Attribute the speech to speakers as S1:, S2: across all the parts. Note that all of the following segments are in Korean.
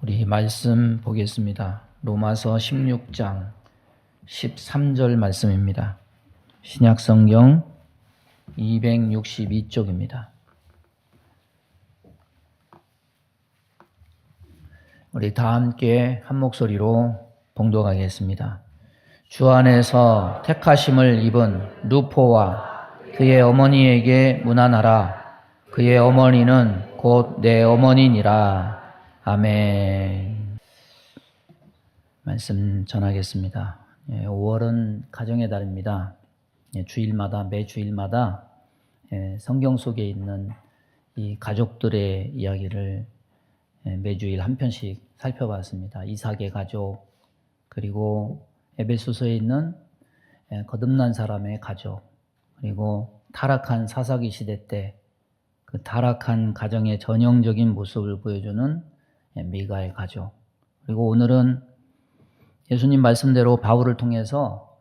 S1: 우리 말씀 보겠습니다. 로마서 16장 13절 말씀입니다. 신약성경 262쪽입니다. 우리 다 함께 한 목소리로 봉독하겠습니다. 주 안에서 택하심을 입은 루포와 그의 어머니에게 문안하라. 그의 어머니는 곧 내 어머니니라. 아멘. 말씀 전하겠습니다. 5월은 가정의 달입니다. 매주일마다 성경 속에 있는 이 가족들의 이야기를 매주일 한 편씩 살펴봤습니다. 이삭의 가족, 그리고 에베소서에 있는 거듭난 사람의 가족, 그리고 타락한 사사기 시대 때 그 타락한 가정의 전형적인 모습을 보여주는 미가의 가족, 그리고 오늘은 예수님 말씀대로 바울을 통해서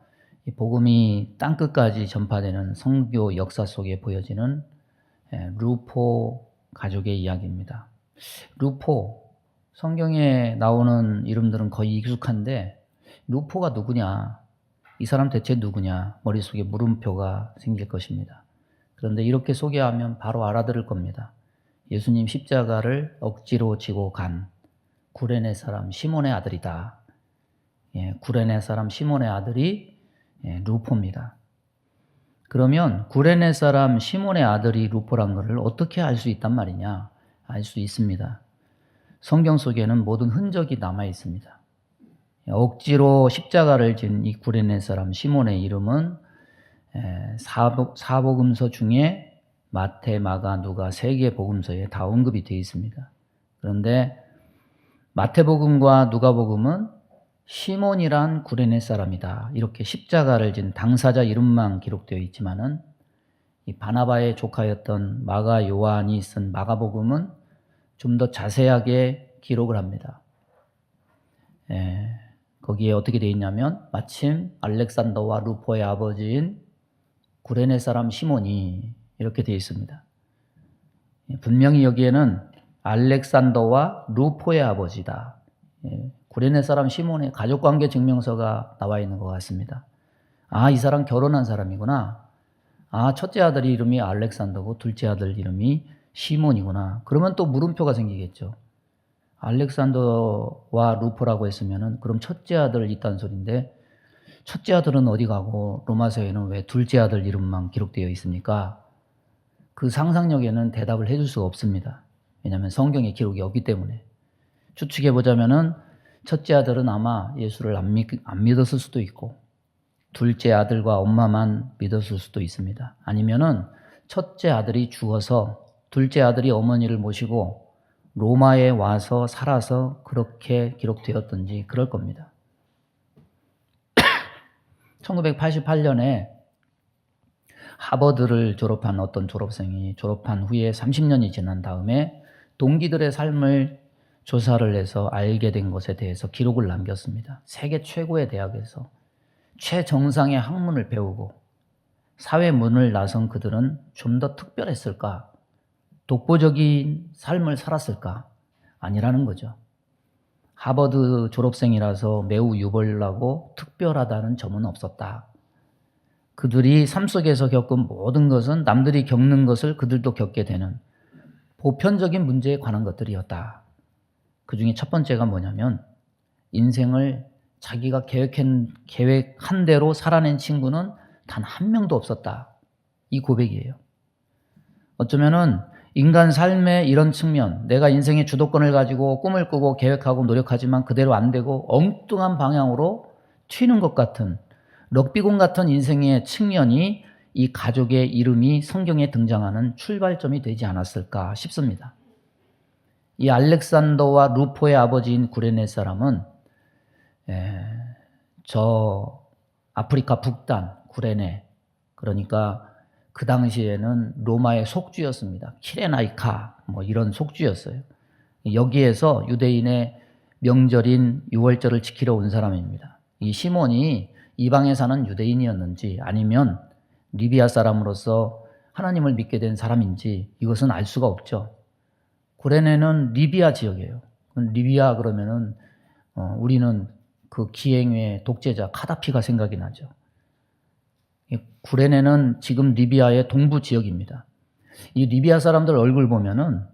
S1: 이 복음이 땅끝까지 전파되는 선교 역사 속에 보여지는 루포 가족의 이야기입니다. 루포, 성경에 나오는 이름들은 거의 익숙한데 루포가 누구냐, 이 사람 대체 누구냐, 머릿속에 물음표가 생길 것입니다. 그런데 이렇게 소개하면 바로 알아들을 겁니다. 예수님 십자가를 억지로 지고 간 구레네 사람 시몬의 아들이다. 구레네 사람 시몬의 아들이 루포입니다. 그러면 구레네 사람 시몬의 아들이 루포란 것을 어떻게 알 수 있단 말이냐? 알 수 있습니다. 성경 속에는 모든 흔적이 남아 있습니다. 억지로 십자가를 진 이 구레네 사람 시몬의 이름은 사복음서 중에 마태, 마가, 누가 3개 복음서에 다 언급이 되어 있습니다. 그런데 마태복음과 누가복음은 시몬이란 구레네 사람이다, 이렇게 십자가를 진 당사자 이름만 기록되어 있지만은 이 바나바의 조카였던 마가, 요한이 쓴 마가복음은 좀 더 자세하게 기록을 합니다. 거기에 어떻게 되어 있냐면 마침 알렉산더와 루포의 아버지인 구레네 사람 시몬이 이렇게 되어 있습니다. 분명히 여기에는 알렉산더와 루포의 아버지다, 구레네 사람 시몬의 가족관계 증명서가 나와 있는 것 같습니다. 아, 이 사람 결혼한 사람이구나. 아, 첫째 아들 이름이 알렉산더고 둘째 아들 이름이 시몬이구나. 그러면 또 물음표가 생기겠죠. 알렉산더와 루포라고 했으면은 그럼 첫째 아들 있다는 소리인데 첫째 아들은 어디 가고 로마서에는 왜 둘째 아들 이름만 기록되어 있습니까? 그 상상력에는 대답을 해줄 수가 없습니다. 왜냐하면 성경에 기록이 없기 때문에. 추측해 보자면은 첫째 아들은 아마 예수를 안 믿었을 수도 있고 둘째 아들과 엄마만 믿었을 수도 있습니다. 아니면은 첫째 아들이 죽어서 둘째 아들이 어머니를 모시고 로마에 와서 살아서 그렇게 기록되었던지 그럴 겁니다. 1988년에 하버드를 졸업한 어떤 졸업생이 졸업한 후에 30년이 지난 다음에 동기들의 삶을 조사를 해서 알게 된 것에 대해서 기록을 남겼습니다. 세계 최고의 대학에서 최정상의 학문을 배우고 사회 문을 나선 그들은 좀 더 특별했을까? 독보적인 삶을 살았을까? 아니라는 거죠. 하버드 졸업생이라서 매우 유별나고 특별하다는 점은 없었다. 그들이 삶 속에서 겪은 모든 것은 남들이 겪는 것을 그들도 겪게 되는 보편적인 문제에 관한 것들이었다. 그 중에 첫 번째가 뭐냐면 인생을 자기가 계획한 대로 살아낸 친구는 단 한 명도 없었다. 이 고백이에요. 어쩌면은 인간 삶의 이런 측면, 내가 인생의 주도권을 가지고 꿈을 꾸고 계획하고 노력하지만 그대로 안 되고 엉뚱한 방향으로 튀는 것 같은 럭비공 같은 인생의 측면이 이 가족의 이름이 성경에 등장하는 출발점이 되지 않았을까 싶습니다. 이 알렉산더와 루포의 아버지인 구레네 사람은 저 아프리카 북단 구레네, 그러니까 그 당시에는 로마의 속주였습니다. 키레나이카 이런 속주였어요. 여기에서 유대인의 명절인 유월절을 지키러 온 사람입니다. 이 시몬이 이방에 사는 유대인이었는지 아니면 리비아 사람으로서 하나님을 믿게 된 사람인지 이것은 알 수가 없죠. 구레네는 리비아 지역이에요. 리비아 그러면은 우리는 그 기행의 독재자 카다피가 생각이 나죠. 구레네는 지금 리비아의 동부 지역입니다. 이 리비아 사람들 얼굴 보면은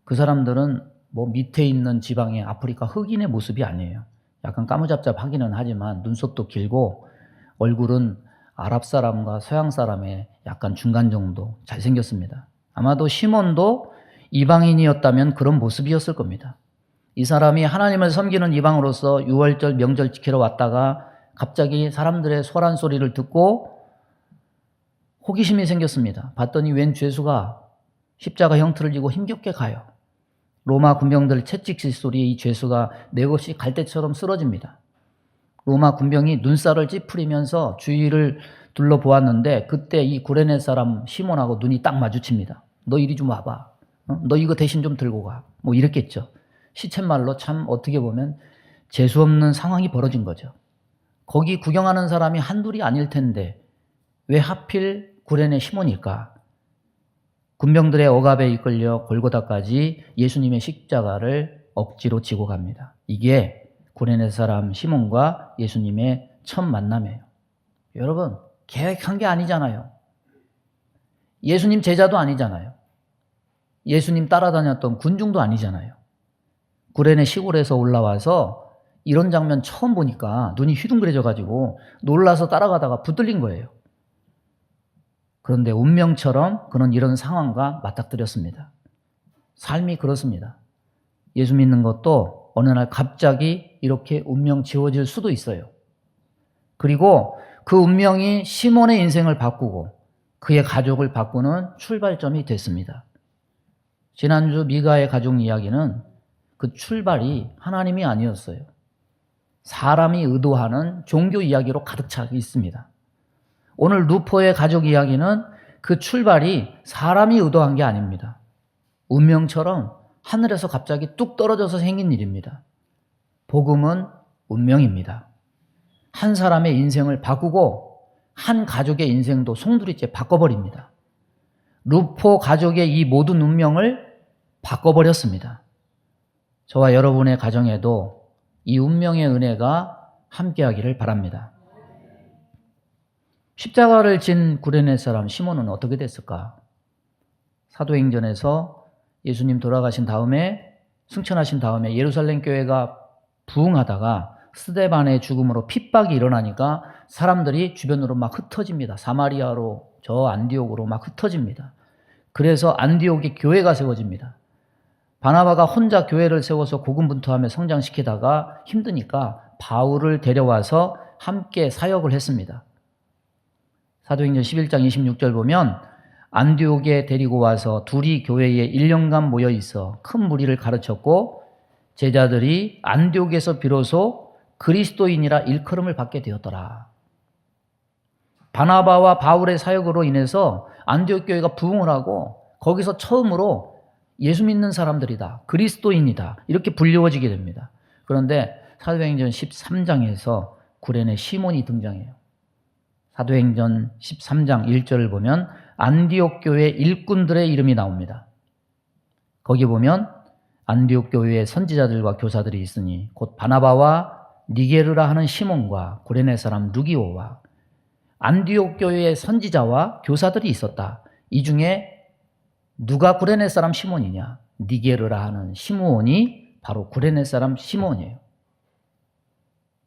S1: 그 사람들은 뭐 밑에 있는 지방의 아프리카 흑인의 모습이 아니에요. 약간 까무잡잡하기는 하지만 눈썹도 길고 얼굴은 아랍 사람과 서양 사람의 약간 중간 정도 잘생겼습니다. 아마도 시몬도 이방인이었다면 그런 모습이었을 겁니다. 이 사람이 하나님을 섬기는 이방으로서 유월절 명절 지키러 왔다가 갑자기 사람들의 소란 소리를 듣고 호기심이 생겼습니다. 봤더니 웬 죄수가 십자가 형틀을 지고 힘겹게 가요. 로마 군병들 채찍질 소리에 이 죄수가 맥없이 갈대처럼 쓰러집니다. 로마 군병이 눈살을 찌푸리면서 주위를 둘러보았는데 그때 이 구레네 사람 시몬하고 눈이 딱 마주칩니다. 너 이리 좀 와봐. 너 이거 대신 좀 들고 가. 뭐 이랬겠죠. 시쳇말로 참 어떻게 보면 재수없는 상황이 벌어진 거죠. 거기 구경하는 사람이 한둘이 아닐 텐데 왜 하필 구레네 시몬일까? 군병들의 억압에 이끌려 골고다까지 예수님의 십자가를 억지로 지고 갑니다. 이게 구레네 사람 시몬과 예수님의 첫 만남이에요. 여러분, 계획한 게 아니잖아요. 예수님 제자도 아니잖아요. 예수님 따라다녔던 군중도 아니잖아요. 구레네 시골에서 올라와서 이런 장면 처음 보니까 눈이 휘둥그레져가지고 놀라서 따라가다가 붙들린 거예요. 그런데 운명처럼 그는 이런 상황과 맞닥뜨렸습니다. 삶이 그렇습니다. 예수 믿는 것도 어느 날 갑자기 이렇게 운명 지워질 수도 있어요. 그리고 그 운명이 시몬의 인생을 바꾸고 그의 가족을 바꾸는 출발점이 됐습니다. 지난주 미가의 가족 이야기는 그 출발이 하나님이 아니었어요. 사람이 의도하는 종교 이야기로 가득 차 있습니다. 오늘 루포의 가족 이야기는 그 출발이 사람이 의도한 게 아닙니다. 운명처럼 하늘에서 갑자기 뚝 떨어져서 생긴 일입니다. 복음은 운명입니다. 한 사람의 인생을 바꾸고 한 가족의 인생도 송두리째 바꿔버립니다. 루포 가족의 이 모든 운명을 바꿔버렸습니다. 저와 여러분의 가정에도 이 운명의 은혜가 함께하기를 바랍니다. 십자가를 진 구레네 사람 시몬은 어떻게 됐을까? 사도행전에서 예수님 돌아가신 다음에 승천하신 다음에 예루살렘 교회가 부흥하다가 스데반의 죽음으로 핍박이 일어나니까 사람들이 주변으로 막 흩어집니다. 사마리아로 저 안디옥으로 막 흩어집니다. 그래서 안디옥에 교회가 세워집니다. 바나바가 혼자 교회를 세워서 고군분투하며 성장시키다가 힘드니까 바울을 데려와서 함께 사역을 했습니다. 사도행전 11장 26절 보면 안디옥에 데리고 와서 둘이 교회에 1년간 모여 있어 큰 무리를 가르쳤고 제자들이 안디옥에서 비로소 그리스도인이라 일컬음을 받게 되었더라. 바나바와 바울의 사역으로 인해서 안디옥 교회가 부흥을 하고 거기서 처음으로 예수 믿는 사람들이다, 그리스도인이다 이렇게 불리워지게 됩니다. 그런데 사도행전 13장에서 구레네 시몬이 등장해요. 사도행전 13장 1절을 보면 안디옥 교회 일꾼들의 이름이 나옵니다. 거기 보면 안디옥 교회의 선지자들과 교사들이 있으니 곧 바나바와 니게르라 하는 시몬과 구레네 사람 루기오와 안디옥 교회의 선지자와 교사들이 있었다. 이 중에 누가 구레네 사람 시몬이냐? 니게르라 하는 시므온이 바로 구레네 사람 시몬이에요.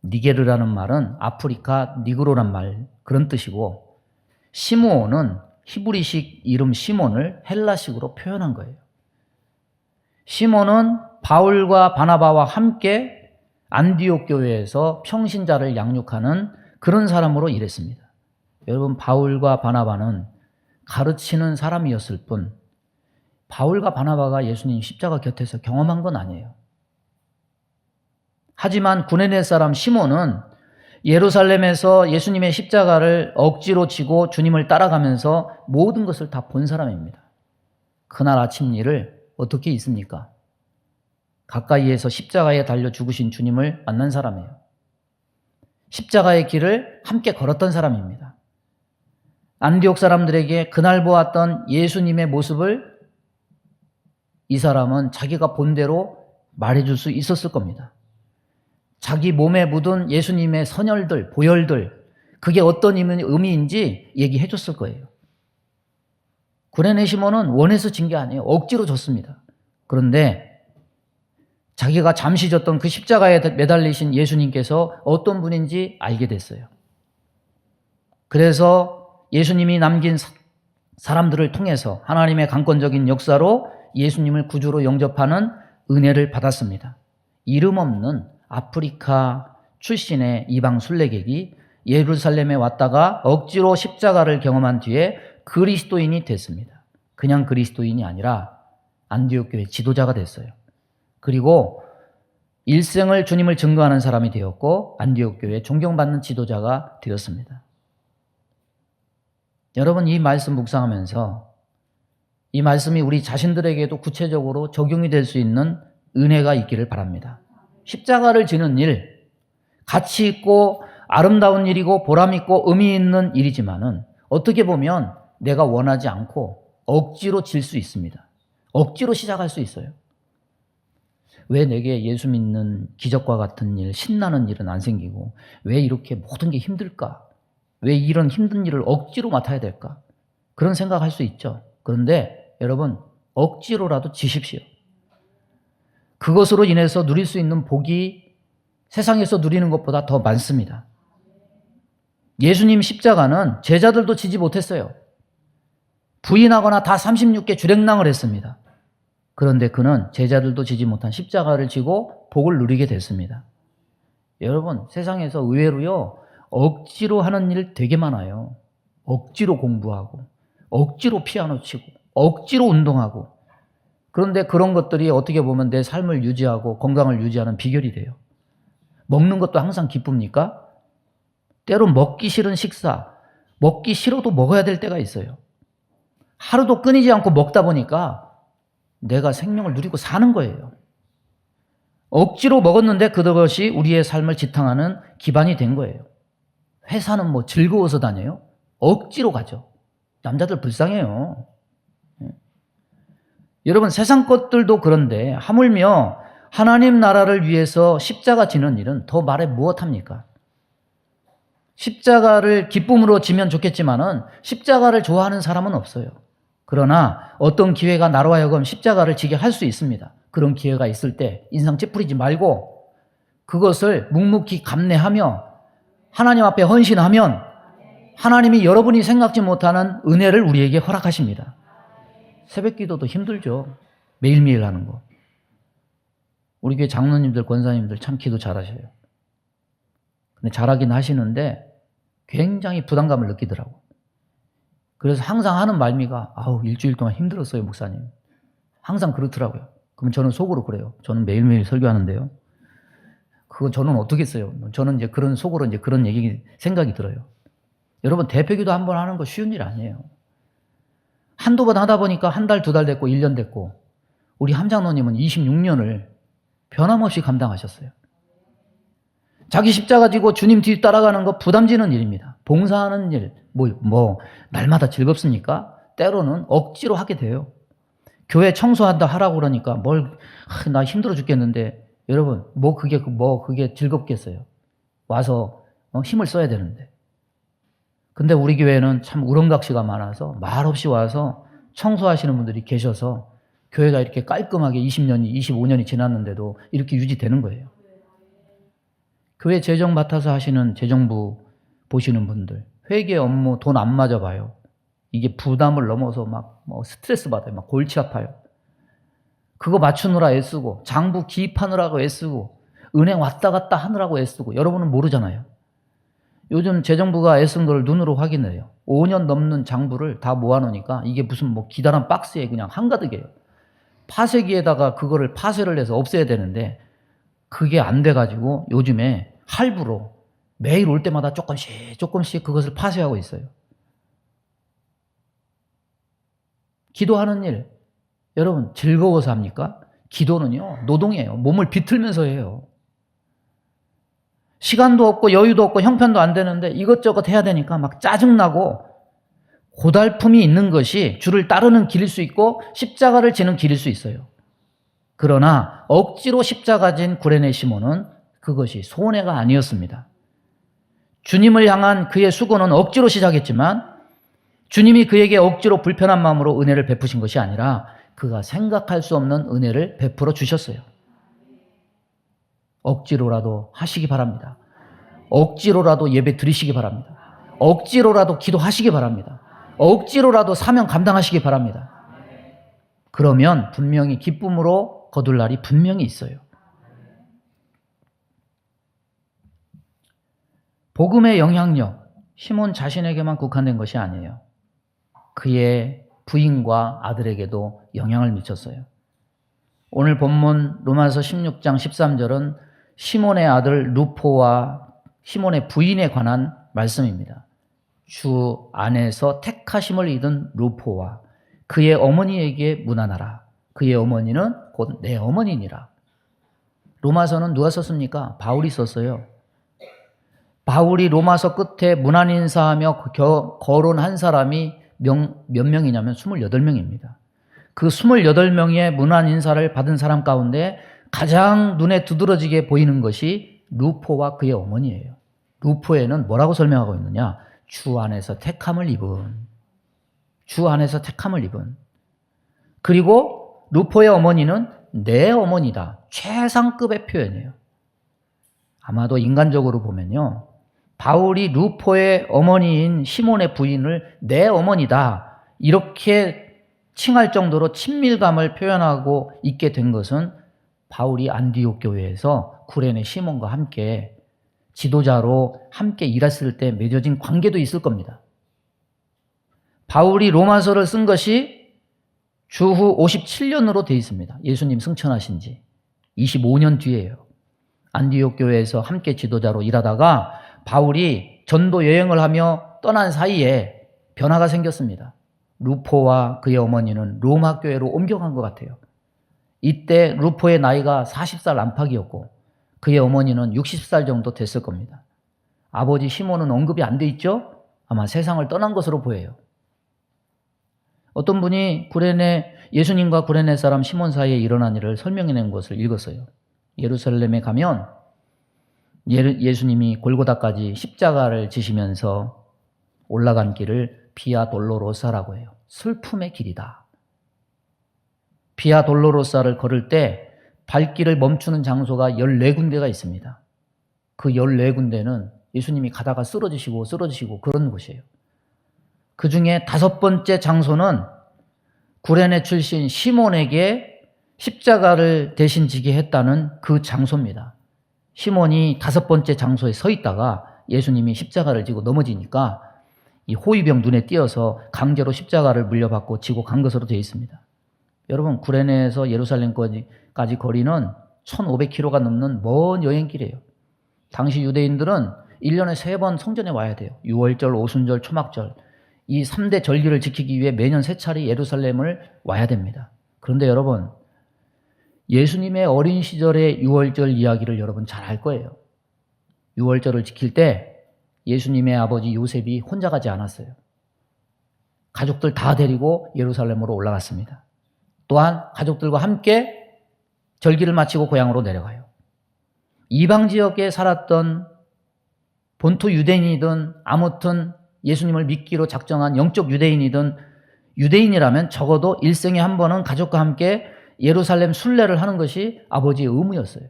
S1: 니게르라는 말은 아프리카 니그로란 말 그런 뜻이고 시므온은 히브리식 이름 시몬을 헬라식으로 표현한 거예요. 시몬은 바울과 바나바와 함께 안디옥 교회에서 평신자를 양육하는 그런 사람으로 일했습니다. 여러분, 바울과 바나바는 가르치는 사람이었을 뿐 바울과 바나바가 예수님 십자가 곁에서 경험한 건 아니에요. 하지만 구레네 사람 시몬은 예루살렘에서 예수님의 십자가를 억지로 지고 주님을 따라가면서 모든 것을 다 본 사람입니다. 그날 아침 일을 어떻게 있습니까? 가까이에서 십자가에 달려 죽으신 주님을 만난 사람이에요. 십자가의 길을 함께 걸었던 사람입니다. 안디옥 사람들에게 그날 보았던 예수님의 모습을 이 사람은 자기가 본 대로 말해줄 수 있었을 겁니다. 자기 몸에 묻은 예수님의 선혈들, 보혈들, 그게 어떤 의미인지 얘기해 줬을 거예요. 구레네시몬은 원해서 진 게 아니에요. 억지로 졌습니다. 그런데 자기가 잠시 졌던 그 십자가에 매달리신 예수님께서 어떤 분인지 알게 됐어요. 그래서 예수님이 남긴 사람들을 통해서 하나님의 강권적인 역사로 예수님을 구주로 영접하는 은혜를 받았습니다. 이름 없는 아프리카 출신의 이방 순례객이 예루살렘에 왔다가 억지로 십자가를 경험한 뒤에 그리스도인이 됐습니다. 그냥 그리스도인이 아니라 안디옥 교회 지도자가 됐어요. 그리고 일생을 주님을 증거하는 사람이 되었고 안디옥 교회 존경받는 지도자가 되었습니다. 여러분, 이 말씀 묵상하면서 이 말씀이 우리 자신들에게도 구체적으로 적용이 될 수 있는 은혜가 있기를 바랍니다. 십자가를 지는 일, 가치 있고 아름다운 일이고 보람 있고 의미 있는 일이지만은 어떻게 보면 내가 원하지 않고 억지로 질 수 있습니다. 억지로 시작할 수 있어요. 왜 내게 예수 믿는 기적과 같은 일, 신나는 일은 안 생기고 왜 이렇게 모든 게 힘들까? 왜 이런 힘든 일을 억지로 맡아야 될까? 그런 생각할 수 있죠. 그런데 여러분, 억지로라도 지십시오. 그것으로 인해서 누릴 수 있는 복이 세상에서 누리는 것보다 더 많습니다. 예수님 십자가는 제자들도 지지 못했어요. 부인하거나 다 36개 주랭랑을 했습니다. 그런데 그는 제자들도 지지 못한 십자가를 지고 복을 누리게 됐습니다. 여러분, 세상에서 의외로요, 억지로 하는 일 되게 많아요. 억지로 공부하고, 억지로 피아노 치고, 억지로 운동하고. 그런데 그런 것들이 어떻게 보면 내 삶을 유지하고 건강을 유지하는 비결이 돼요. 먹는 것도 항상 기쁩니까? 때로 먹기 싫은 식사, 먹기 싫어도 먹어야 될 때가 있어요. 하루도 끊이지 않고 먹다 보니까 내가 생명을 누리고 사는 거예요. 억지로 먹었는데 그것이 우리의 삶을 지탱하는 기반이 된 거예요. 회사는 뭐 즐거워서 다녀요? 억지로 가죠. 남자들 불쌍해요. 여러분, 세상 것들도 그런데 하물며 하나님 나라를 위해서 십자가 지는 일은 더 말해 무엇합니까? 십자가를 기쁨으로 지면 좋겠지만은 십자가를 좋아하는 사람은 없어요. 그러나 어떤 기회가 나로 하여금 십자가를 지게 할 수 있습니다. 그런 기회가 있을 때 인상 찌푸리지 말고 그것을 묵묵히 감내하며 하나님 앞에 헌신하면 하나님이 여러분이 생각지 못하는 은혜를 우리에게 허락하십니다. 새벽 기도도 힘들죠. 매일매일 하는 거. 우리 교회 장로님들, 권사님들 참 기도 잘하셔요. 근데 잘하긴 하시는데 굉장히 부담감을 느끼더라고. 그래서 항상 하는 말미가 아우, 일주일 동안 힘들었어요, 목사님. 항상 그렇더라고요. 그럼 저는 속으로 그래요. 저는 매일매일 설교하는데요. 그건 저는 어떻게 써요? 저는 이제 그런 속으로 이제 그런 생각이 들어요. 여러분, 대표기도 한번 하는 거 쉬운 일 아니에요. 한두 번 하다 보니까 한 달, 두 달 됐고 1년 됐고 우리 함장로님은 26년을 변함없이 감당하셨어요. 자기 십자가 지고 주님 뒤 따라가는 거 부담지는 일입니다. 봉사하는 일, 날마다 즐겁습니까? 때로는 억지로 하게 돼요. 교회 청소한다 하라고 그러니까 나 힘들어 죽겠는데 여러분, 그게 즐겁겠어요. 와서 힘을 써야 되는데. 근데 우리 교회는 참 우렁각시가 많아서 말없이 와서 청소하시는 분들이 계셔서 교회가 이렇게 깔끔하게 20년이, 25년이 지났는데도 이렇게 유지되는 거예요. 교회 재정 맡아서 하시는 재정부 보시는 분들, 회계 업무 돈 안 맞아봐요. 이게 부담을 넘어서 스트레스 받아요. 막 골치 아파요. 그거 맞추느라 애쓰고, 장부 기입하느라고 애쓰고, 은행 왔다 갔다 하느라고 애쓰고, 여러분은 모르잖아요. 요즘 재정부가 애쓴 걸 눈으로 확인해요. 5년 넘는 장부를 다 모아놓으니까 이게 무슨 기다란 박스에 그냥 한가득이에요. 파쇄기에다가 그거를 파쇄를 해서 없애야 되는데 그게 안 돼가지고 요즘에 할부로 매일 올 때마다 조금씩 그것을 파쇄하고 있어요. 기도하는 일, 여러분 즐거워서 합니까? 기도는요, 노동이에요. 몸을 비틀면서 해요. 시간도 없고 여유도 없고 형편도 안 되는데 이것저것 해야 되니까 막 짜증나고 고달픔이 있는 것이 주를 따르는 길일 수 있고 십자가를 지는 길일 수 있어요. 그러나 억지로 십자가 진 구레네 시몬은 그것이 손해가 아니었습니다. 주님을 향한 그의 수고는 억지로 시작했지만 주님이 그에게 억지로 불편한 마음으로 은혜를 베푸신 것이 아니라 그가 생각할 수 없는 은혜를 베풀어 주셨어요. 억지로라도 하시기 바랍니다. 억지로라도 예배 드리시기 바랍니다. 억지로라도 기도하시기 바랍니다. 억지로라도 사명 감당하시기 바랍니다. 그러면 분명히 기쁨으로 거둘 날이 분명히 있어요. 복음의 영향력, 시몬 자신에게만 국한된 것이 아니에요. 그의 부인과 아들에게도 영향을 미쳤어요. 오늘 본문 로마서 16장 13절은 시몬의 아들 루포와 시몬의 부인에 관한 말씀입니다. 주 안에서 택하심을 입은 루포와 그의 어머니에게 문안하라. 그의 어머니는 곧 내 어머니니라. 로마서는 누가 썼습니까? 바울이 썼어요. 바울이 로마서 끝에 문안 인사하며 거론한 사람이 몇 명이냐면 28명입니다. 그 28명의 문안 인사를 받은 사람 가운데 가장 눈에 두드러지게 보이는 것이 루포와 그의 어머니예요. 루포에는 뭐라고 설명하고 있느냐? 주 안에서 택함을 입은. 주 안에서 택함을 입은. 그리고 루포의 어머니는 내 어머니다. 최상급의 표현이에요. 아마도 인간적으로 보면요. 바울이 루포의 어머니인 시몬의 부인을 내 어머니다. 이렇게 칭할 정도로 친밀감을 표현하고 있게 된 것은 바울이 안디옥 교회에서 구레네 시몬과 함께 지도자로 함께 일했을 때 맺어진 관계도 있을 겁니다. 바울이 로마서를 쓴 것이 주후 57년으로 되어 있습니다. 예수님 승천하신 지 25년 뒤에요. 안디옥 교회에서 함께 지도자로 일하다가 바울이 전도 여행을 하며 떠난 사이에 변화가 생겼습니다. 루포와 그의 어머니는 로마 교회로 옮겨간 것 같아요. 이때 루포의 나이가 40살 안팎이었고 그의 어머니는 60살 정도 됐을 겁니다. 아버지 시몬은 언급이 안 돼 있죠? 아마 세상을 떠난 것으로 보여요. 어떤 분이 예수님과 구레네 사람 시몬 사이에 일어난 일을 설명해낸 것을 읽었어요. 예루살렘에 가면 예수님이 골고다까지 십자가를 지시면서 올라간 길을 비아 돌로로사라고 해요. 슬픔의 길이다. 비아 돌로로사를 걸을 때 발길을 멈추는 장소가 14군데가 있습니다. 그 14군데는 예수님이 가다가 쓰러지시고 그런 곳이에요. 그 중에 5번째 장소는 구레네 출신 시몬에게 십자가를 대신 지게 했다는 그 장소입니다. 시몬이 5번째 장소에 서 있다가 예수님이 십자가를 지고 넘어지니까 이 호위병 눈에 띄어서 강제로 십자가를 물려받고 지고 간 것으로 되어 있습니다. 여러분, 구레네에서 예루살렘까지 거리는 1500km가 넘는 먼 여행길이에요. 당시 유대인들은 1년에 3번 성전에 와야 돼요. 유월절, 오순절, 초막절. 이 3대 절기를 지키기 위해 매년 3차례 예루살렘을 와야 됩니다. 그런데 여러분, 예수님의 어린 시절의 유월절 이야기를 여러분 잘 알 거예요. 유월절을 지킬 때 예수님의 아버지 요셉이 혼자 가지 않았어요. 가족들 다 데리고 예루살렘으로 올라갔습니다. 또한 가족들과 함께 절기를 마치고 고향으로 내려가요. 이방 지역에 살았던 본토 유대인이든 아무튼 예수님을 믿기로 작정한 영적 유대인이든 유대인이라면 적어도 일생에 한 번은 가족과 함께 예루살렘 순례를 하는 것이 아버지의 의무였어요.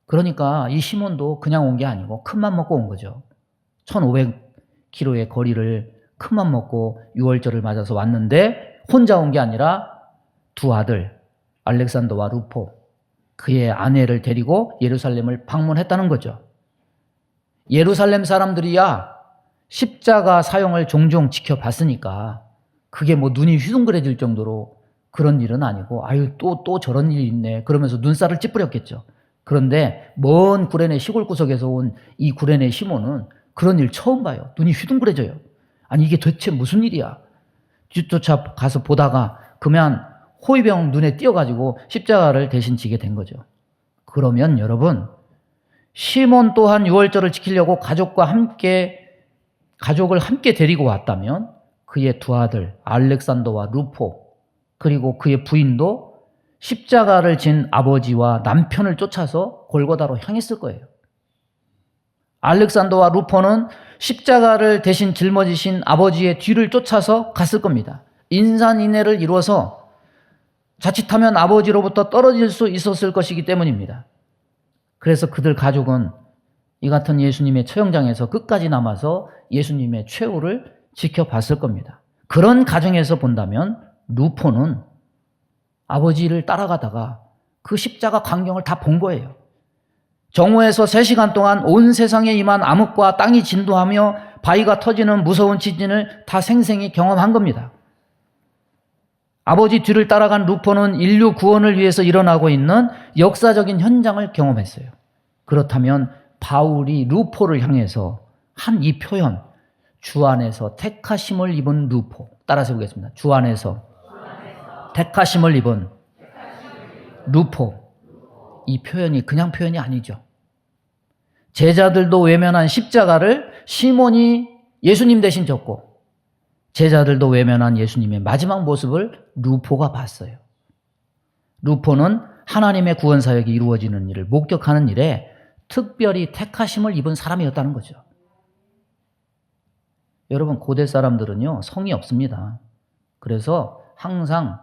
S1: 그러니까 이 시몬도 그냥 온 게 아니고 큰맘 먹고 온 거죠. 1500km의 거리를 큰맘 먹고 유월절을 맞아서 왔는데 혼자 온 게 아니라 두 아들 알렉산더와 루포, 그의 아내를 데리고 예루살렘을 방문했다는 거죠. 예루살렘 사람들이야 십자가 사용을 종종 지켜봤으니까 그게 뭐 눈이 휘둥그레질 정도로 그런 일은 아니고 아유 또 저런 일이 있네 그러면서 눈살을 찌푸렸겠죠. 그런데 먼 구레네 시골 구석에서 온 이 구레네 시몬은 그런 일 처음 봐요. 눈이 휘둥그레져요. 아니 이게 도대체 무슨 일이야. 뒤쫓아 가서 보다가 그만 호위병 눈에 띄어가지고 십자가를 대신 지게 된 거죠. 그러면 여러분, 시몬 또한 유월절을 지키려고 가족을 함께 데리고 왔다면 그의 두 아들 알렉산더와 루포 그리고 그의 부인도 십자가를 진 아버지와 남편을 쫓아서 골고다로 향했을 거예요. 알렉산더와 루포는 십자가를 대신 짊어지신 아버지의 뒤를 쫓아서 갔을 겁니다. 인산인해를 이루어서 자칫하면 아버지로부터 떨어질 수 있었을 것이기 때문입니다. 그래서 그들 가족은 이 같은 예수님의 처형장에서 끝까지 남아서 예수님의 최후를 지켜봤을 겁니다. 그런 가정에서 본다면 루포는 아버지를 따라가다가 그 십자가 광경을 다 본 거예요. 정오에서 3시간 동안 온 세상에 임한 암흑과 땅이 진도하며 바위가 터지는 무서운 지진을 다 생생히 경험한 겁니다. 아버지 뒤를 따라간 루포는 인류 구원을 위해서 일어나고 있는 역사적인 현장을 경험했어요. 그렇다면 바울이 루포를 향해서 한 이 표현, 주 안에서 택하심을 입은 루포, 따라서 보겠습니다. 주 안에서 택하심을 입은 루포. 이 표현이 그냥 표현이 아니죠. 제자들도 외면한 십자가를 시몬이 예수님 대신 졌고, 제자들도 외면한 예수님의 마지막 모습을 루포가 봤어요. 루포는 하나님의 구원 사역이 이루어지는 일을 목격하는 일에 특별히 택하심을 입은 사람이었다는 거죠. 여러분, 고대 사람들은요, 성이 없습니다. 그래서 항상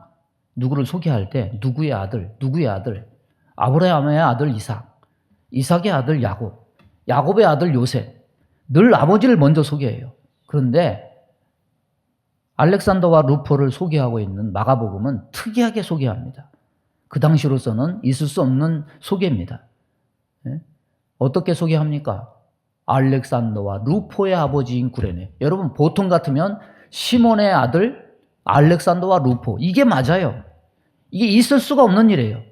S1: 누구를 소개할 때 누구의 아들, 아브라함의 아들 이삭, 이삭의 아들 야곱, 야곱의 아들 요셉, 늘 아버지를 먼저 소개해요. 그런데 알렉산더와 루포를 소개하고 있는 마가복음은 특이하게 소개합니다. 그 당시로서는 있을 수 없는 소개입니다. 어떻게 소개합니까? 알렉산더와 루포의 아버지인 구레네. 여러분, 보통 같으면 시몬의 아들 알렉산더와 루포, 이게 맞아요. 이게 있을 수가 없는 일이에요.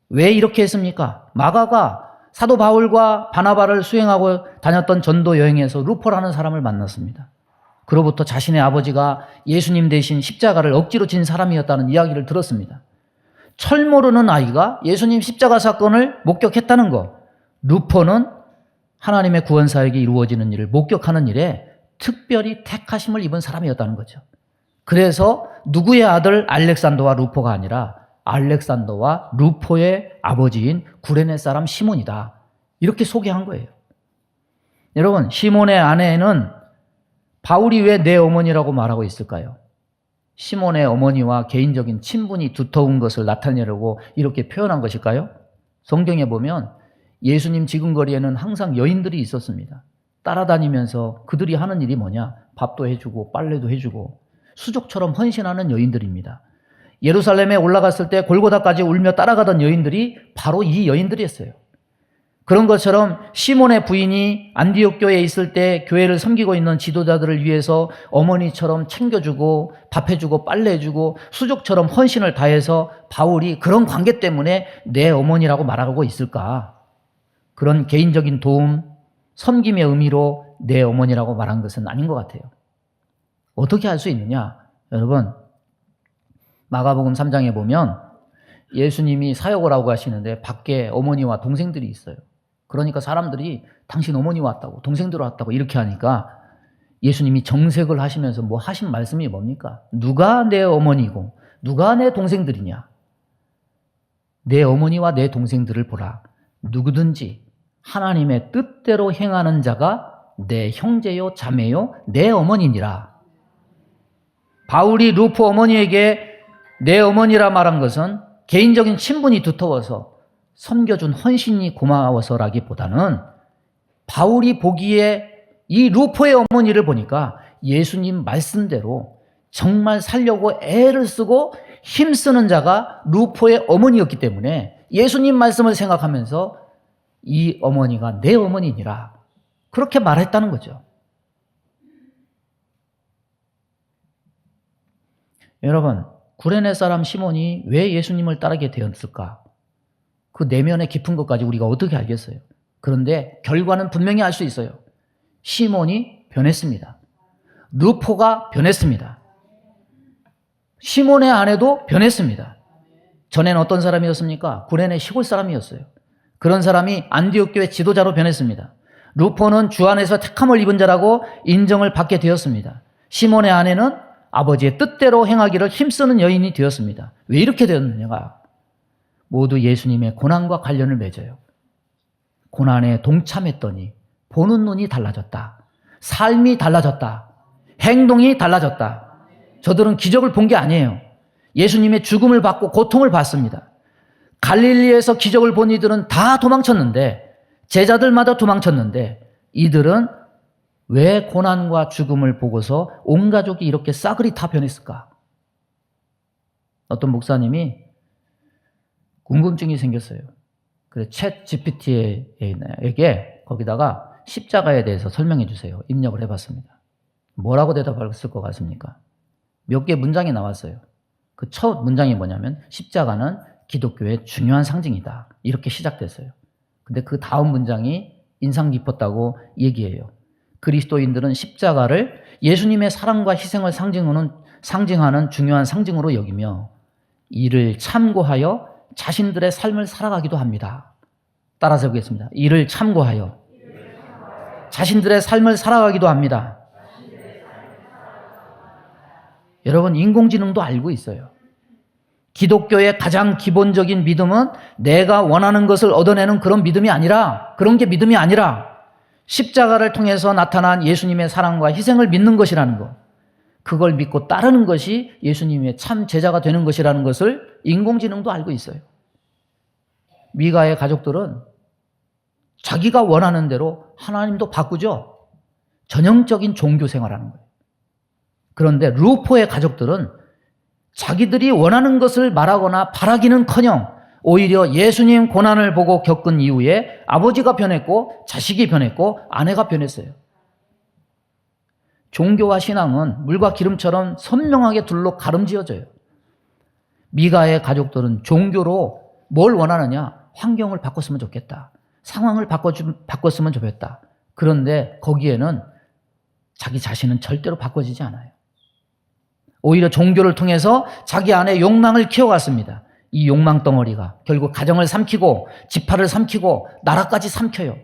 S1: 왜 이렇게 했습니까? 마가가 사도 바울과 바나바를 수행하고 다녔던 전도 여행에서 루포라는 사람을 만났습니다. 그로부터 자신의 아버지가 예수님 대신 십자가를 억지로 진 사람이었다는 이야기를 들었습니다. 철 모르는 아이가 예수님 십자가 사건을 목격했다는 것. 루포는 하나님의 구원 사역이 이루어지는 일을 목격하는 일에 특별히 택하심을 입은 사람이었다는 거죠. 그래서 누구의 아들 알렉산더와 루포가 아니라 알렉산더와 루포의 아버지인 구레네 사람 시몬이다. 이렇게 소개한 거예요. 여러분, 시몬의 아내는 바울이 왜 내 어머니라고 말하고 있을까요? 시몬의 어머니와 개인적인 친분이 두터운 것을 나타내려고 이렇게 표현한 것일까요? 성경에 보면 예수님 지근거리에는 항상 여인들이 있었습니다. 따라다니면서 그들이 하는 일이 뭐냐? 밥도 해주고 빨래도 해주고 수족처럼 헌신하는 여인들입니다. 예루살렘에 올라갔을 때 골고다까지 울며 따라가던 여인들이 바로 이 여인들이었어요. 그런 것처럼 시몬의 부인이 안디옥 교회에 있을 때 교회를 섬기고 있는 지도자들을 위해서 어머니처럼 챙겨주고 밥해주고 빨래해주고 수족처럼 헌신을 다해서 바울이 그런 관계 때문에 내 어머니라고 말하고 있을까? 그런 개인적인 도움, 섬김의 의미로 내 어머니라고 말한 것은 아닌 것 같아요. 어떻게 할 수 있느냐? 여러분, 마가복음 3장에 보면 예수님이 사역을 하고 가시는데 밖에 어머니와 동생들이 있어요. 그러니까 사람들이 당신 어머니 왔다고, 동생들 왔다고 이렇게 하니까 예수님이 정색을 하시면서 뭐 하신 말씀이 뭡니까? 누가 내 어머니고 누가 내 동생들이냐? 내 어머니와 내 동생들을 보라. 누구든지 하나님의 뜻대로 행하는 자가 내 형제요 자매요 내 어머니니라. 바울이 루포 어머니에게 내 어머니라 말한 것은 개인적인 친분이 두터워서 섬겨준 헌신이 고마워서라기보다는 바울이 보기에 이 루포의 어머니를 보니까 예수님 말씀대로 정말 살려고 애를 쓰고 힘쓰는 자가 루포의 어머니였기 때문에 예수님 말씀을 생각하면서 이 어머니가 내 어머니니라 그렇게 말했다는 거죠. 여러분, 구레네 사람 시몬이 왜 예수님을 따르게 되었을까? 그 내면의 깊은 것까지 우리가 어떻게 알겠어요? 그런데 결과는 분명히 알 수 있어요. 시몬이 변했습니다. 루포가 변했습니다. 시몬의 아내도 변했습니다. 전에는 어떤 사람이었습니까? 구레네 시골 사람이었어요. 그런 사람이 안디옥 교회 지도자로 변했습니다. 루포는 주 안에서 택함을 입은 자라고 인정을 받게 되었습니다. 시몬의 아내는 아버지의 뜻대로 행하기를 힘쓰는 여인이 되었습니다. 왜 이렇게 되었느냐? 모두 예수님의 고난과 관련을 맺어요. 고난에 동참했더니 보는 눈이 달라졌다. 삶이 달라졌다. 행동이 달라졌다. 저들은 기적을 본 게 아니에요. 예수님의 죽음을 받고 고통을 받습니다. 갈릴리에서 기적을 본 이들은 다 도망쳤는데, 제자들마다 도망쳤는데, 이들은 왜 고난과 죽음을 보고서 온 가족이 이렇게 싸그리 다 변했을까? 어떤 목사님이 궁금증이 생겼어요. 그래서 챗 GPT에게 거기다가 십자가에 대해서 설명해 주세요. 입력을 해봤습니다. 뭐라고 대답했을 것 같습니까? 몇 개 문장이 나왔어요. 그 첫 문장이 뭐냐면 십자가는 기독교의 중요한 상징이다. 이렇게 시작됐어요. 근데 그 다음 문장이 인상 깊었다고 얘기해요. 그리스도인들은 십자가를 예수님의 사랑과 희생을 상징하는 중요한 상징으로 여기며 이를 참고하여 자신들의 삶을 살아가기도 합니다. 따라서 해보겠습니다. 이를 참고하여 자신들의 삶을 살아가기도 합니다. 여러분, 인공지능도 알고 있어요. 기독교의 가장 기본적인 믿음은 내가 원하는 것을 얻어내는 그런 믿음이 아니라, 그런 게 믿음이 아니라 십자가를 통해서 나타난 예수님의 사랑과 희생을 믿는 것이라는 것. 그걸 믿고 따르는 것이 예수님의 참 제자가 되는 것이라는 것을 인공지능도 알고 있어요. 미가의 가족들은 자기가 원하는 대로 하나님도 바꾸죠. 전형적인 종교 생활하는 거예요. 그런데 루포의 가족들은 자기들이 원하는 것을 말하거나 바라기는커녕 오히려 예수님 고난을 보고 겪은 이후에 아버지가 변했고 자식이 변했고 아내가 변했어요. 종교와 신앙은 물과 기름처럼 선명하게 둘로 가름지어져요. 미가의 가족들은 종교로 뭘 원하느냐? 환경을 바꿨으면 좋겠다. 상황을 바꿨으면 좋겠다. 그런데 거기에는 자기 자신은 절대로 바꿔지지 않아요. 오히려 종교를 통해서 자기 안에 욕망을 키워갔습니다. 이 욕망 덩어리가 결국 가정을 삼키고 지파를 삼키고 나라까지 삼켜요.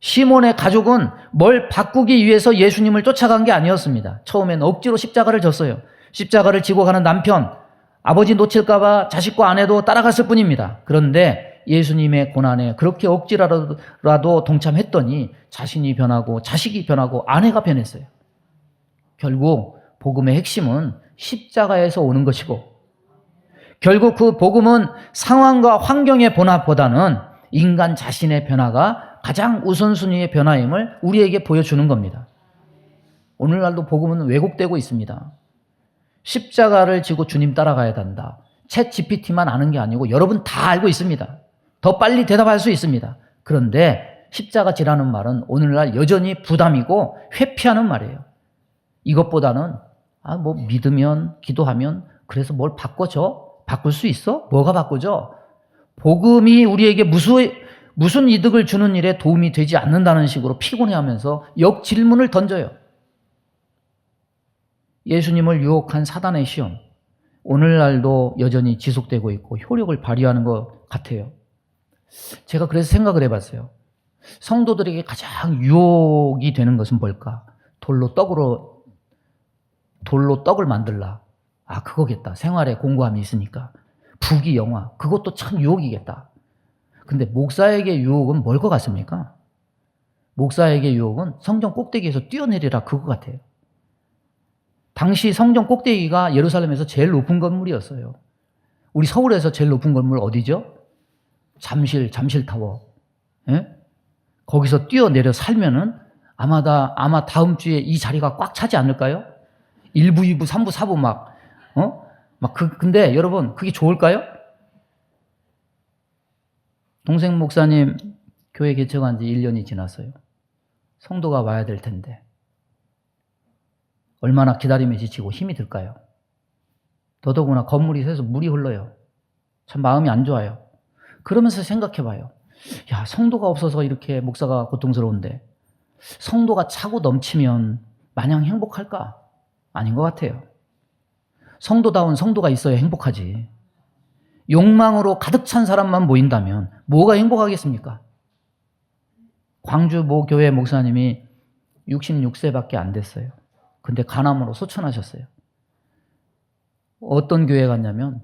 S1: 시몬의 가족은 뭘 바꾸기 위해서 예수님을 쫓아간 게 아니었습니다. 처음엔 억지로 십자가를 졌어요. 십자가를 지고 가는 남편, 아버지 놓칠까 봐 자식과 아내도 따라갔을 뿐입니다. 그런데 예수님의 고난에 그렇게 억지라도 동참했더니 자신이 변하고 자식이 변하고 아내가 변했어요. 결국 복음의 핵심은 십자가에서 오는 것이고, 결국 그 복음은 상황과 환경의 변화보다는 인간 자신의 변화가 가장 우선순위의 변화임을 우리에게 보여주는 겁니다. 오늘날도 복음은 왜곡되고 있습니다. 십자가를 지고 주님 따라가야 한다. 챗 GPT만 아는 게 아니고 여러분 다 알고 있습니다. 더 빨리 대답할 수 있습니다. 그런데 십자가 지라는 말은 오늘날 여전히 부담이고 회피하는 말이에요. 이것보다는 뭐 믿으면 기도하면 그래서 뭘 바꿔줘? 바꿀 수 있어? 뭐가 바꿔줘? 복음이 우리에게 무슨 이득을 주는 일에 도움이 되지 않는다는 식으로 피곤해하면서 역질문을 던져요. 예수님을 유혹한 사단의 시험, 오늘날도 여전히 지속되고 있고 효력을 발휘하는 것 같아요. 제가 그래서 생각을 해봤어요. 성도들에게 가장 유혹이 되는 것은 뭘까? 돌로 떡을 만들라. 그거겠다. 생활에 공고함이 있으니까. 부귀 영화, 그것도 참 유혹이겠다. 근데 목사에게 유혹은 뭘 것 같습니까? 목사에게 유혹은 성전 꼭대기에서 뛰어내리라, 그거 같아요. 당시 성전 꼭대기가 예루살렘에서 제일 높은 건물이었어요. 우리 서울에서 제일 높은 건물 어디죠? 잠실타워. 예? 거기서 뛰어내려 살면은 아마 다음 주에 이 자리가 꽉 차지 않을까요? 1부, 2부, 3부, 4부 근데 여러분, 그게 좋을까요? 동생 목사님 교회 개척한 지 1년이 지났어요. 성도가 와야 될 텐데 얼마나 기다림에 지치고 힘이 들까요? 더더구나 건물이 새서 물이 흘러요. 참 마음이 안 좋아요. 그러면서 생각해봐요. 야, 성도가 없어서 이렇게 목사가 고통스러운데 성도가 차고 넘치면 마냥 행복할까? 아닌 것 같아요. 성도다운 성도가 있어야 행복하지. 욕망으로 가득 찬 사람만 모인다면 뭐가 행복하겠습니까? 광주 모 교회 목사님이 66세밖에 안 됐어요. 근데 간암으로 소천하셨어요. 어떤 교회 갔냐면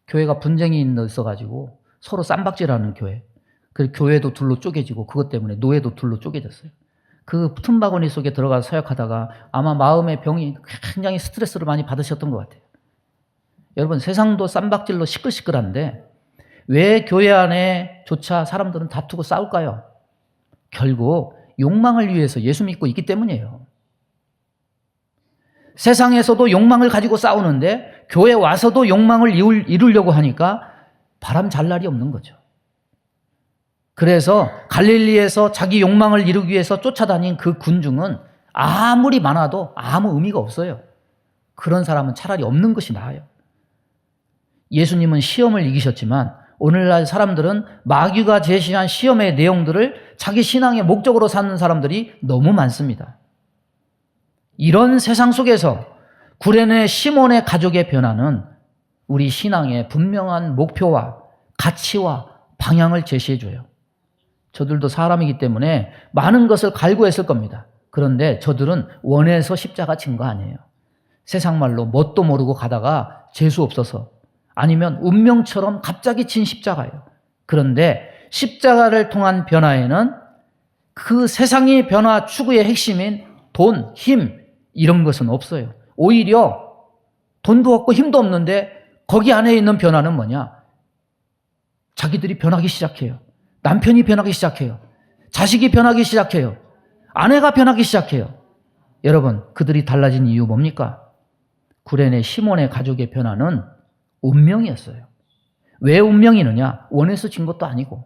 S1: 교회가 분쟁이 있어가지고 서로 쌈박질하는 교회. 그 교회도 둘로 쪼개지고 그것 때문에 노예도 둘로 쪼개졌어요. 그 틈바구니 속에 들어가서 사역하다가 아마 마음의 병이 굉장히 스트레스를 많이 받으셨던 것 같아요. 여러분, 세상도 쌈박질로 시끌시끌한데 왜 교회 안에조차 사람들은 다투고 싸울까요? 결국 욕망을 위해서 예수 믿고 있기 때문이에요. 세상에서도 욕망을 가지고 싸우는데 교회 와서도 욕망을 이루려고 하니까 바람 잘 날이 없는 거죠. 그래서 갈릴리에서 자기 욕망을 이루기 위해서 쫓아다닌 그 군중은 아무리 많아도 아무 의미가 없어요. 그런 사람은 차라리 없는 것이 나아요. 예수님은 시험을 이기셨지만 오늘날 사람들은 마귀가 제시한 시험의 내용들을 자기 신앙의 목적으로 삼는 사람들이 너무 많습니다. 이런 세상 속에서 구레네 시몬의 가족의 변화는 우리 신앙의 분명한 목표와 가치와 방향을 제시해줘요. 저들도 사람이기 때문에 많은 것을 갈구했을 겁니다. 그런데 저들은 원해서 십자가 진 거 아니에요. 세상 말로 뭣도 모르고 가다가 재수 없어서 아니면 운명처럼 갑자기 친 십자가예요. 그런데 십자가를 통한 변화에는 그 세상의 변화 추구의 핵심인 돈, 힘 이런 것은 없어요. 오히려 돈도 없고 힘도 없는데 거기 안에 있는 변화는 뭐냐? 자기들이 변하기 시작해요. 남편이 변하기 시작해요. 자식이 변하기 시작해요. 아내가 변하기 시작해요. 여러분, 그들이 달라진 이유 뭡니까? 구레네 시몬의 가족의 변화는 운명이었어요. 왜 운명이느냐? 원해서 진 것도 아니고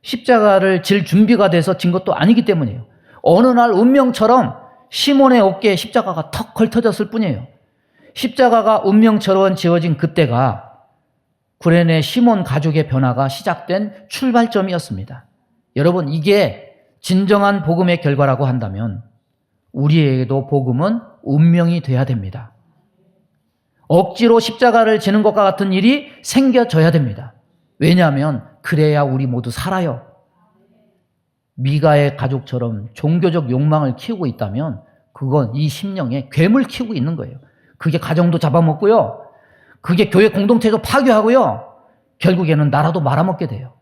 S1: 십자가를 질 준비가 돼서 진 것도 아니기 때문이에요. 어느 날 운명처럼 시몬의 어깨에 십자가가 턱 걸터졌을 뿐이에요. 십자가가 운명처럼 지어진 그때가 구레네 시몬 가족의 변화가 시작된 출발점이었습니다. 여러분, 이게 진정한 복음의 결과라고 한다면 우리에게도 복음은 운명이 돼야 됩니다. 억지로 십자가를 지는 것과 같은 일이 생겨져야 됩니다. 왜냐하면 그래야 우리 모두 살아요. 미가의 가족처럼 종교적 욕망을 키우고 있다면 그건 이 심령에 괴물 키우고 있는 거예요. 그게 가정도 잡아먹고요. 그게 교회 공동체도 파괴하고요. 결국에는 나라도 말아먹게 돼요.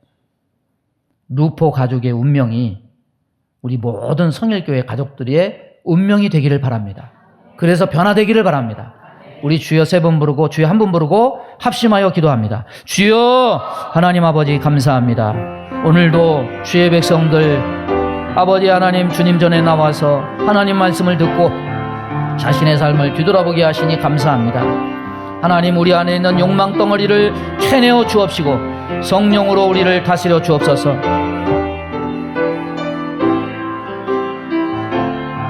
S1: 루포 가족의 운명이 우리 모든 성일교회 가족들의 운명이 되기를 바랍니다. 그래서 변화되기를 바랍니다. 우리 주여 3번 부르고 주여 1번 부르고 합심하여 기도합니다. 주여 하나님 아버지 감사합니다. 오늘도 주의 백성들 아버지 하나님 주님 전에 나와서 하나님 말씀을 듣고 자신의 삶을 뒤돌아보게 하시니 감사합니다. 하나님, 우리 안에 있는 욕망 덩어리를 캐내어 주옵시고 성령으로 우리를 다스려 주옵소서.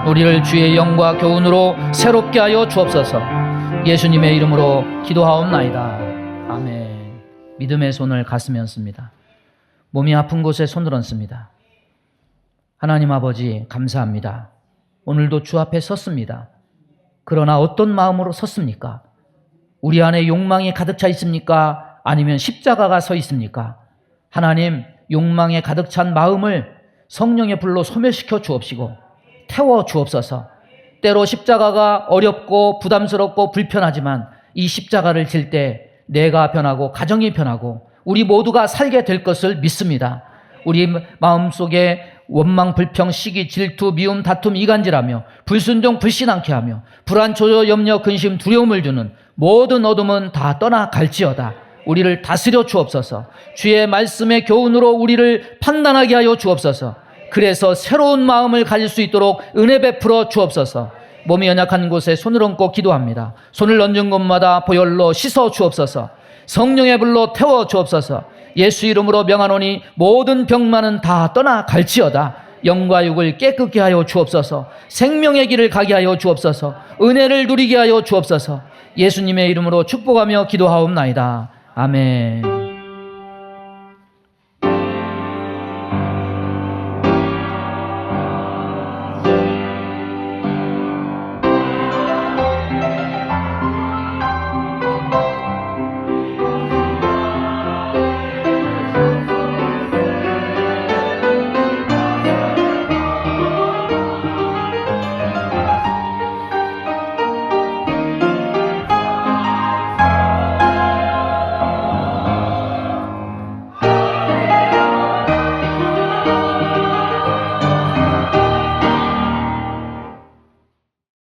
S1: 우리를 주의 영과 교훈으로 새롭게 하여 주옵소서. 예수님의 이름으로 기도하옵나이다. 아멘. 믿음의 손을 가슴에 얹습니다. 몸이 아픈 곳에 손을 얹습니다. 하나님 아버지 감사합니다. 오늘도 주 앞에 섰습니다. 그러나 어떤 마음으로 섰습니까? 우리 안에 욕망이 가득 차 있습니까? 아니면 십자가가 서 있습니까? 하나님, 욕망에 가득 찬 마음을 성령의 불로 소멸시켜 주옵시고 태워 주옵소서. 때로 십자가가 어렵고 부담스럽고 불편하지만 이 십자가를 질 때 내가 변하고 가정이 변하고 우리 모두가 살게 될 것을 믿습니다. 우리 마음속에 원망, 불평, 시기, 질투, 미움, 다툼, 이간질하며 불순종, 불신앙케 하며 불안, 조여, 염려, 근심, 두려움을 주는 모든 어둠은 다 떠나갈지어다. 우리를 다스려 주옵소서. 주의 말씀의 교훈으로 우리를 판단하게 하여 주옵소서. 그래서 새로운 마음을 가질 수 있도록 은혜 베풀어 주옵소서. 몸이 연약한 곳에 손을 얹고 기도합니다. 손을 얹은 곳마다 보혈로 씻어 주옵소서. 성령의 불로 태워 주옵소서. 예수 이름으로 명하노니 모든 병만은 다 떠나갈지어다. 영과 육을 깨끗게 하여 주옵소서. 생명의 길을 가게 하여 주옵소서. 은혜를 누리게 하여 주옵소서. 예수님의 이름으로 축복하며 기도하옵나이다. 아멘.